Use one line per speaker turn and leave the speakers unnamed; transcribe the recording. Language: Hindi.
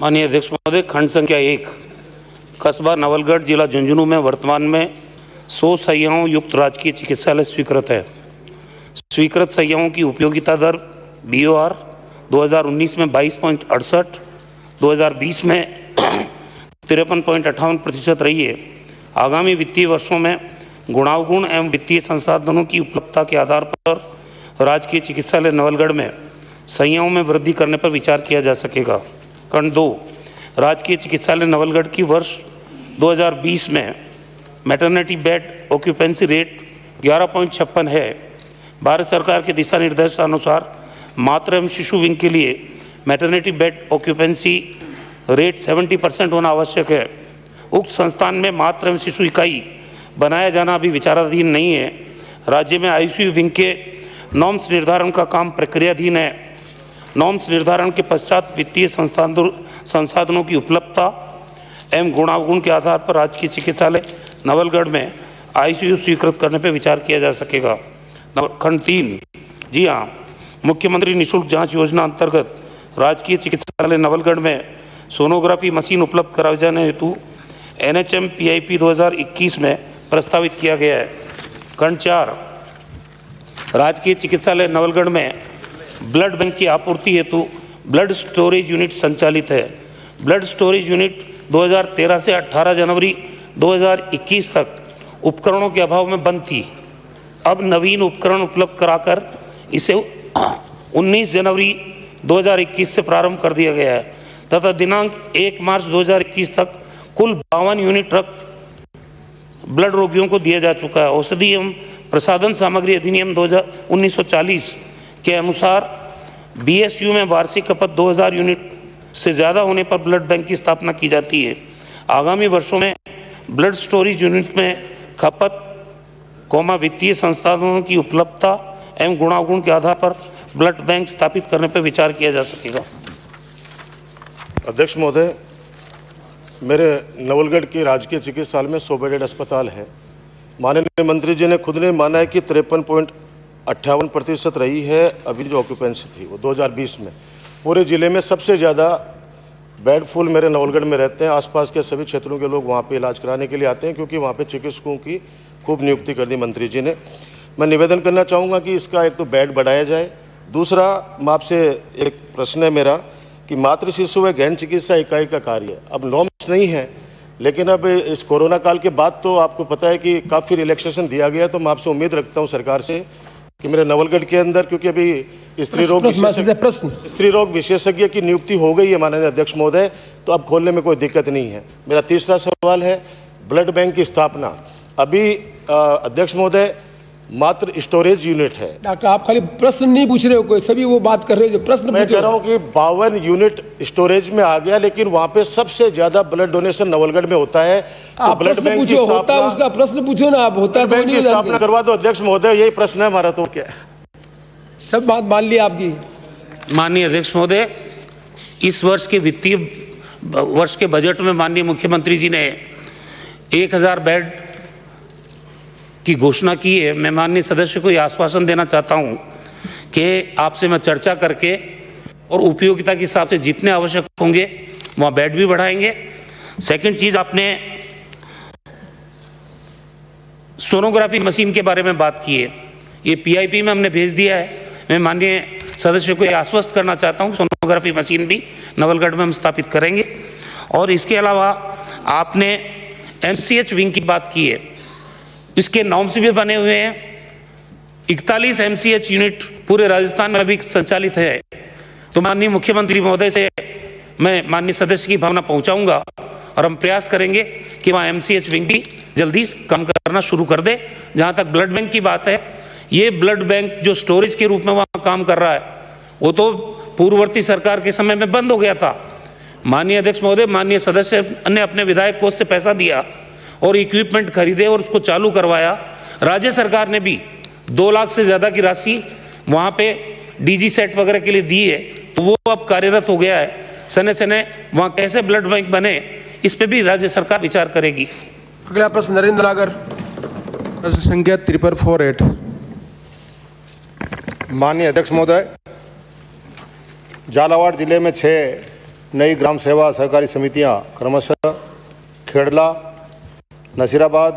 माननीय अध्यक्ष महोदय, खंड संख्या 1 कस्बा नवलगढ़, जिला झुंझुनू में वर्तमान में 100 शैय्याओं युक्त राजकीय चिकित्सालय स्वीकृत है। स्वीकृत शैय्याओं की उपयोगिता दर BOR 2019 में 22.68, 2020 में 53.58% रही है। आगामी वित्तीय वर्षों में गुणावगुण एवं वित्तीय संसाधनों की उपलब्धता के आधार पर राजकीय चिकित्सालय नवलगढ़ में शैय्याओं में वृद्धि करने पर विचार किया जा सकेगा। खंड 2 राजकीय चिकित्सालय नवलगढ़ की वर्ष 2020 में मैटरनिटी बेड ऑक्यूपेंसी रेट 11.56 है। भारत सरकार के दिशा निर्देशानुसार मातृ एवं शिशु विंग के लिए मैटरनिटी बेड ऑक्यूपेंसी रेट 70% होना आवश्यक है। उक्त संस्थान में मातृ एवं शिशु इकाई बनाया जाना अभी विचाराधीन नहीं है। राज्य में ICU विंग के नॉर्म्स निर्धारण का काम प्रक्रियाधीन है। नॉर्म्स निर्धारण के पश्चात वित्तीय संसाधनों की उपलब्धता एवं गुणावगुण के आधार पर राजकीय चिकित्सालय नवलगढ़ में ICU स्वीकृत करने पर विचार किया जा सकेगा। खंड 3 जी हाँ, मुख्यमंत्री निःशुल्क जांच योजना अंतर्गत राजकीय चिकित्सालय नवलगढ़ में सोनोग्राफी मशीन उपलब्ध कराए जाने हेतु NHM PIP 2021 में प्रस्तावित किया गया है। खंड 4 राजकीय चिकित्सालय नवलगढ़ में ब्लड बैंक की आपूर्ति हेतु ब्लड स्टोरेज यूनिट संचालित है। ब्लड स्टोरेज यूनिट 2013 से 18 जनवरी 2021 तक उपकरणों के अभाव में बंद थी। अब नवीन उपकरण उपलब्ध कराकर इसे 19 जनवरी 2021 से प्रारंभ कर दिया गया है तथा दिनांक 1 मार्च 2021 तक कुल 52 यूनिट रक्त ब्लड रोगियों को दिया जा चुका है। औषधि एवं प्रसाधन सामग्री अधिनियम 1940 के अनुसार BSU में वार्षिक खपत 2000 यूनिट से ज़्यादा होने पर ब्लड बैंक की स्थापना की जाती है। आगामी वर्षों में ब्लड स्टोरेज यूनिट में खपत वित्तीय संसाधनों की उपलब्धता एवं गुणावगुण के आधार पर ब्लड बैंक स्थापित करने पर विचार किया जा सकेगा।
अध्यक्ष महोदय, मेरे नवलगढ़ के राजकीय चिकित्सालय में 100 बेडेड अस्पताल है। माननीय मंत्री जी ने खुद ने माना है कि 53.58% रही है अभी जो ऑक्यूपेंसी थी वो 2020 में। पूरे ज़िले में सबसे ज़्यादा बेड फुल मेरे नवलगढ़ में रहते हैं। आसपास के सभी क्षेत्रों के लोग वहाँ पे इलाज कराने के लिए आते हैं क्योंकि वहाँ पे चिकित्सकों की खूब नियुक्ति कर दी मंत्री जी ने। मैं निवेदन करना चाहूँगा कि इसका एक तो बेड बढ़ाया जाए। दूसरा, मैं आपसे एक प्रश्न है मेरा कि मातृ शिशु व गहन चिकित्सा इकाई का कार्य अब नॉर्म्स नहीं है, लेकिन अब इस कोरोना काल के बाद तो आपको पता है कि काफ़ी रिलैक्सेशन दिया गया। तो मैं आपसे उम्मीद रखता हूँ सरकार से कि मेरे नवलगढ़ के अंदर, क्योंकि अभी स्त्री रोग विशेषज्ञ की नियुक्ति हो गई है माननीय अध्यक्ष महोदय, तो अब खोलने में कोई दिक्कत नहीं है। मेरा तीसरा सवाल है ब्लड बैंक की स्थापना। अभी अध्यक्ष महोदय मात्र स्टोरेज यूनिट है।
डॉक्टर, आप खाली प्रश्न नहीं पूछ रहे हो, कोई सभी वो बात कर रहे हो जो प्रश्न
मैं कह रहा हूँ कि 52 यूनिट स्टोरेज में आ गया, लेकिन वहाँ पे सबसे ज्यादा ब्लड डोनेशन नवलगढ़ में होता है। तो ब्लड बैंक की
स्थापना, उसका प्रश्न पूछो ना आप, होता है तो नहीं
स्थापना करवा दो अध्यक्ष महोदय, यही प्रश्न है हमारा। तो क्या
सब बात मान ली आपकी।
माननीय अध्यक्ष महोदय, इस वर्ष के वित्तीय वर्ष के बजट में माननीय मुख्यमंत्री जी ने 1000 बेड की घोषणा की है। मैं माननीय सदस्य को यह आश्वासन देना चाहता हूं कि आपसे मैं चर्चा करके और उपयोगिता के हिसाब से जितने आवश्यक होंगे वहाँ बेड भी बढ़ाएंगे। सेकंड चीज़, आपने सोनोग्राफी मशीन के बारे में बात की है, ये PIP में हमने भेज दिया है। मैं माननीय सदस्य को यह आश्वस्त करना चाहता हूँ सोनोग्राफी मशीन भी नवलगढ़ में हम स्थापित करेंगे। और इसके अलावा आपने MCH विंग की बात की है, इसके नॉर्म्स भी बने हुए हैं। 41 MCH यूनिट पूरे राजस्थान में अभी संचालित है। तो माननीय मुख्यमंत्री महोदय से मैं माननीय सदस्य की भावना पहुंचाऊंगा और हम प्रयास करेंगे कि वहाँ MCH विंग भी जल्दी काम करना शुरू कर दे। जहाँ तक ब्लड बैंक की बात है, ये ब्लड बैंक जो स्टोरेज के रूप में वहाँ काम कर रहा है वो तो पूर्ववर्ती सरकार के समय में बंद हो गया था। माननीय अध्यक्ष महोदय, माननीय सदस्य ने अपने विधायक कोष से पैसा दिया और इक्विपमेंट खरीदे और उसको चालू करवाया। राज्य सरकार ने भी 2 लाख से ज़्यादा की राशि वहाँ पे DG सेट वगैरह के लिए दी है, तो वो अब कार्यरत हो गया है। सने सने वहाँ कैसे ब्लड बैंक बने, इस पे भी राज्य सरकार विचार करेगी।
अगला प्रश्न नरेंद्र नागर,
प्रश्न संख्या 3448।
माननीय अध्यक्ष महोदय, झालावाड़ जिले में 6
नई ग्राम सेवा सहकारी समितियां क्रमशः खेड़ला, नसीराबाद,